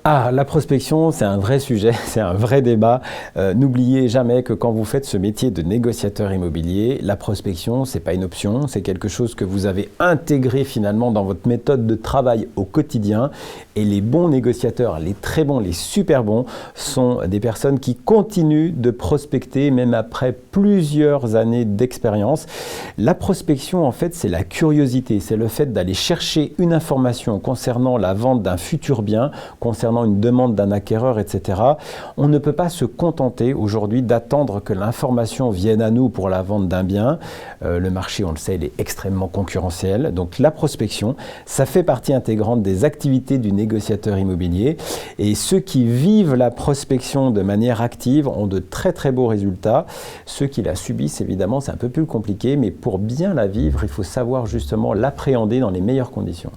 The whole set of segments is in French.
Ah, la prospection, c'est un vrai sujet, c'est un vrai débat. N'oubliez jamais que quand vous faites ce métier de négociateur immobilier, la prospection, c'est pas une option, c'est quelque chose que vous avez intégré finalement dans votre méthode de travail au quotidien. Et les bons négociateurs, les très bons, les super bons, sont des personnes qui continuent de prospecter même après plusieurs années d'expérience. La prospection, en fait, c'est la curiosité, c'est le fait d'aller chercher une information concernant la vente d'un futur bien, concernant une demande d'un acquéreur, etc. On ne peut pas se contenter aujourd'hui d'attendre que l'information vienne à nous pour la vente d'un bien. Le marché, on le sait, il est extrêmement concurrentiel. Donc la prospection, ça fait partie intégrante des activités du négociateur immobilier. Et ceux qui vivent la prospection de manière active ont de très très beaux résultats. Ceux qui la subissent, évidemment, c'est un peu plus compliqué, mais pour bien la vivre, il faut savoir justement l'appréhender dans les meilleures conditions.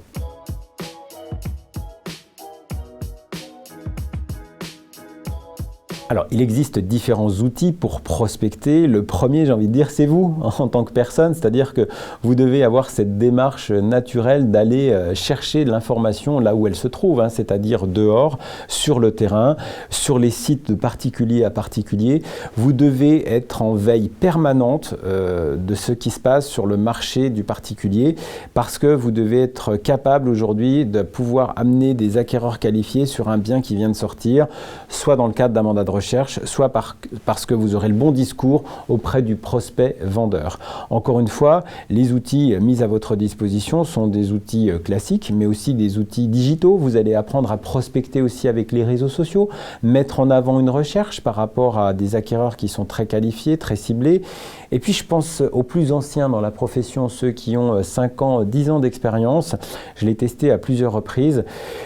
Alors, il existe différents outils pour prospecter. Le premier, j'ai envie de dire, c'est vous en tant que personne, c'est-à-dire que vous devez avoir cette démarche naturelle d'aller chercher de l'information là où elle se trouve, c'est-à-dire dehors, sur le terrain, sur les sites de particulier à particulier. Vous devez être en veille permanente de ce qui se passe sur le marché du particulier parce que vous devez être capable aujourd'hui de pouvoir amener des acquéreurs qualifiés sur un bien qui vient de sortir, soit dans le cadre d'un mandat de recherche, soit parce que vous aurez le bon discours auprès du prospect vendeur. Encore une fois, les outils mis à votre disposition sont des outils classiques, mais aussi des outils digitaux. Vous allez apprendre à prospecter aussi avec les réseaux sociaux, mettre en avant une recherche par rapport à des acquéreurs qui sont très qualifiés, très ciblés. Et puis je pense aux plus anciens dans la profession, ceux qui ont 5 ans, 10 ans d'expérience. Je l'ai testé à plusieurs reprises.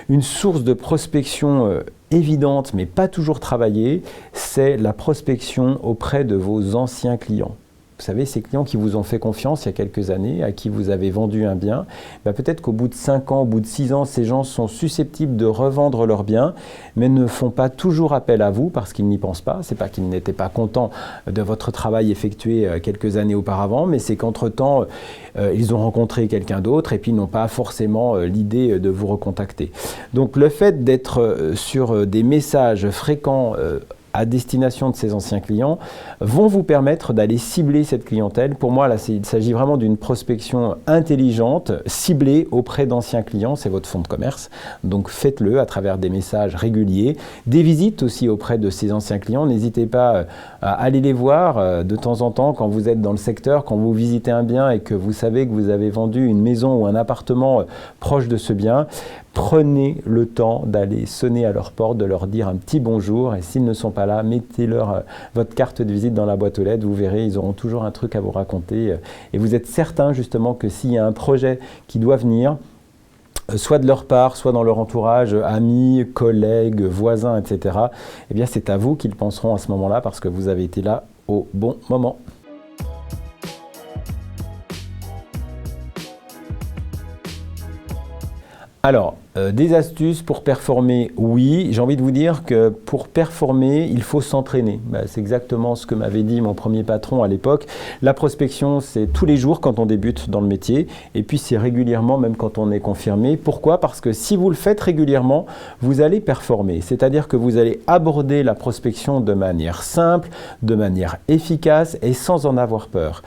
Une source de prospection évidente, mais pas toujours travaillée, c'est la prospection auprès de vos anciens clients. Vous savez, ces clients qui vous ont fait confiance il y a quelques années, à qui vous avez vendu un bien, peut-être qu'au bout de 5 ans, au bout de 6 ans, ces gens sont susceptibles de revendre leur bien, mais ne font pas toujours appel à vous parce qu'ils n'y pensent pas. C'est pas qu'ils n'étaient pas contents de votre travail effectué quelques années auparavant, mais c'est qu'entre-temps, ils ont rencontré quelqu'un d'autre et puis n'ont pas forcément l'idée de vous recontacter. Donc le fait d'être sur des messages fréquents à destination de ces anciens clients, vont vous permettre d'aller cibler cette clientèle. Pour moi, là, il s'agit vraiment d'une prospection intelligente, ciblée auprès d'anciens clients, c'est votre fonds de commerce. Donc faites-le à travers des messages réguliers, des visites aussi auprès de ces anciens clients. N'hésitez pas à aller les voir de temps en temps quand vous êtes dans le secteur, quand vous visitez un bien et que vous savez que vous avez vendu une maison ou un appartement proche de ce bien. Prenez le temps d'aller sonner à leur porte, de leur dire un petit bonjour et s'ils ne sont pas là, mettez-leur votre carte de visite dans la boîte aux lettres, vous verrez, ils auront toujours un truc à vous raconter et vous êtes certain justement que s'il y a un projet qui doit venir, soit de leur part, soit dans leur entourage, amis, collègues, voisins, etc., eh bien c'est à vous qu'ils penseront à ce moment-là parce que vous avez été là au bon moment. Alors, des astuces pour performer, oui. J'ai envie de vous dire que pour performer, il faut s'entraîner. C'est exactement ce que m'avait dit mon premier patron à l'époque. La prospection, c'est tous les jours quand on débute dans le métier. Et puis, c'est régulièrement, même quand on est confirmé. Pourquoi? Parce que si vous le faites régulièrement, vous allez performer. C'est-à-dire que vous allez aborder la prospection de manière simple, de manière efficace et sans en avoir peur.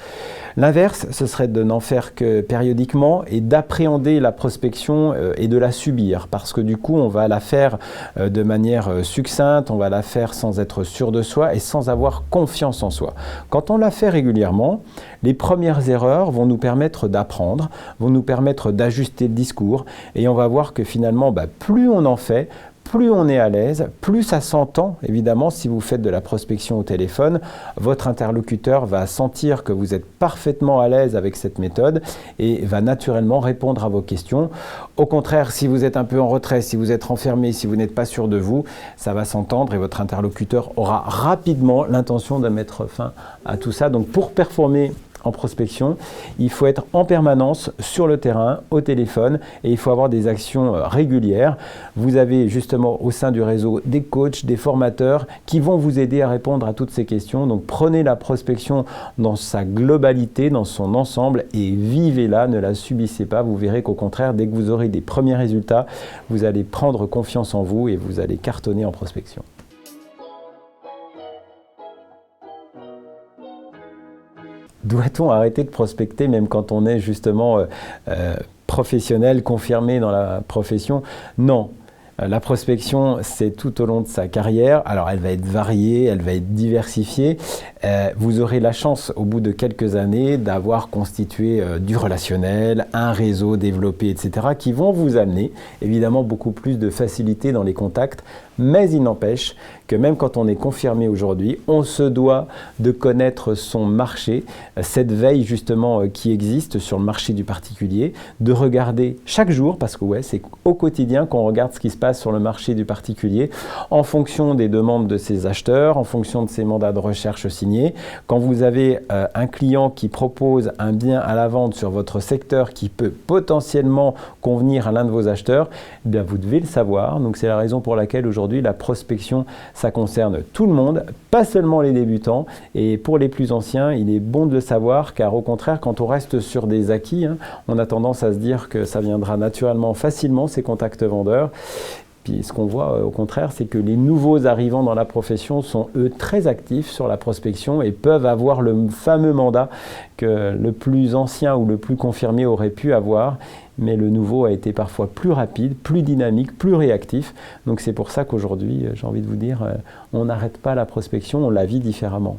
L'inverse, ce serait de n'en faire que périodiquement et d'appréhender la prospection et de la subir parce que du coup, on va la faire de manière succincte, on va la faire sans être sûr de soi et sans avoir confiance en soi. Quand on la fait régulièrement, les premières erreurs vont nous permettre d'apprendre, vont nous permettre d'ajuster le discours et on va voir que finalement, plus on en fait, plus on est à l'aise, plus ça s'entend. Évidemment, si vous faites de la prospection au téléphone, votre interlocuteur va sentir que vous êtes parfaitement à l'aise avec cette méthode et va naturellement répondre à vos questions. Au contraire, si vous êtes un peu en retrait, si vous êtes renfermé, si vous n'êtes pas sûr de vous, ça va s'entendre et votre interlocuteur aura rapidement l'intention de mettre fin à tout ça. Donc pour performer en prospection, il faut être en permanence sur le terrain, au téléphone, et il faut avoir des actions régulières. Vous avez justement au sein du réseau des coachs, des formateurs qui vont vous aider à répondre à toutes ces questions. Donc prenez la prospection dans sa globalité, dans son ensemble, et vivez-la, ne la subissez pas. Vous verrez qu'au contraire, dès que vous aurez des premiers résultats, vous allez prendre confiance en vous et vous allez cartonner en prospection. Doit-on arrêter de prospecter même quand on est justement professionnel, confirmé dans la profession? Non. La prospection, c'est tout au long de sa carrière. Alors, elle va être variée, elle va être diversifiée. Vous aurez la chance, au bout de quelques années, d'avoir constitué du relationnel, un réseau développé, etc., qui vont vous amener, évidemment, beaucoup plus de facilité dans les contacts. Mais il n'empêche que même quand on est confirmé aujourd'hui, on se doit de connaître son marché, cette veille justement qui existe sur le marché du particulier, de regarder chaque jour, parce que ouais, c'est au quotidien qu'on regarde ce qui se passe sur le marché du particulier, en fonction des demandes de ses acheteurs, en fonction de ses mandats de recherche signés. Quand vous avez un client qui propose un bien à la vente sur votre secteur qui peut potentiellement convenir à l'un de vos acheteurs, eh bien vous devez le savoir. Donc c'est la raison pour laquelle aujourd'hui la prospection, ça concerne tout le monde, pas seulement les débutants. Et pour les plus anciens, il est bon de le savoir, car au contraire, quand on reste sur des acquis, on a tendance à se dire que ça viendra naturellement facilement, ces contacts vendeurs. Puis ce qu'on voit au contraire, c'est que les nouveaux arrivants dans la profession sont eux très actifs sur la prospection et peuvent avoir le fameux mandat que le plus ancien ou le plus confirmé aurait pu avoir. Mais le nouveau a été parfois plus rapide, plus dynamique, plus réactif. Donc c'est pour ça qu'aujourd'hui, j'ai envie de vous dire, on n'arrête pas la prospection, on la vit différemment.